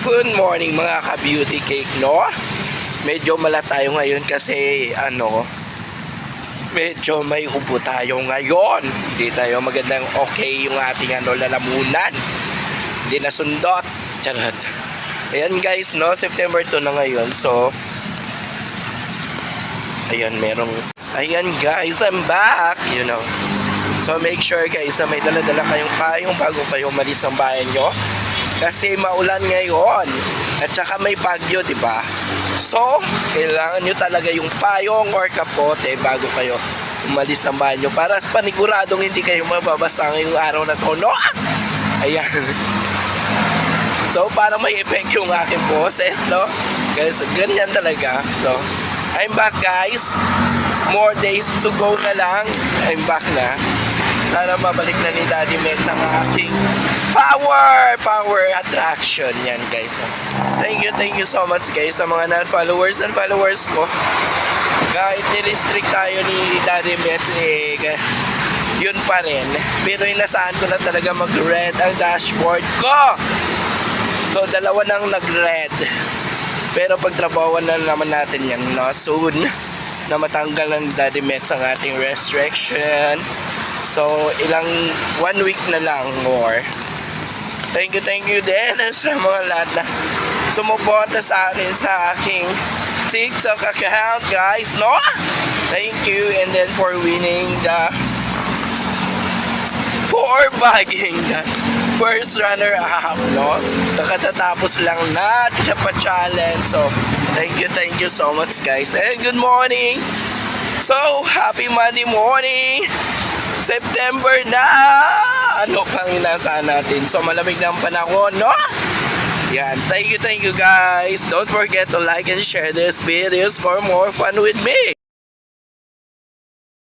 Good morning mga ka-beauty cake, no? Medyo mala tayo ngayon kasi medyo may ubo tayo ngayon. Hindi tayo magandang okay yung ating lalamunan. Hindi na sundot. Charot. Ayan guys, no? September 2 na ngayon. So, ayan guys, I'm back. So make sure guys na may dala-dala kayong payong bago kayo umalis ng bahay nyo. Kasi maulan ngayon. At saka may bagyo, diba? So, kailangan nyo talaga yung payong or kapote bago kayo umalis ng bahay nyo. Para paniguradong hindi kayo mababasa ngayong araw na to, no? Ayan. So, para may effect yung aking boses, no? Guys, ganyan talaga. So, I'm back guys. More days to go na lang. I'm back na. Sana mabalik na ni Daddy Mets ang aking power attraction. Yan guys. Thank you so much guys sa mga non-followers and followers ko. Kahit ni-restrict tayo ni Daddy Mets, yun pa rin. Pero inasahan ko na talaga mag-red ang dashboard ko. So dalawa nang nag-red. Pero pagtrabawan na naman natin yan, no? Soon na matanggal ng Daddy Mets ang ating restriction. So, 1 week na lang more. Thank you din sa mga lahat na sumuporta sa akin sa aking TikTok account, guys, no? Thank you, and then for winning bagging the first runner-up, no? So, katatapos lang na pa-challenge. So, thank you so much, guys. And good morning! So, happy Monday morning! September na! Ano pang inasahan natin? So, malamig na ang panahon, no? Yan. Thank you, guys. Don't forget to like and share this videos for more fun with me.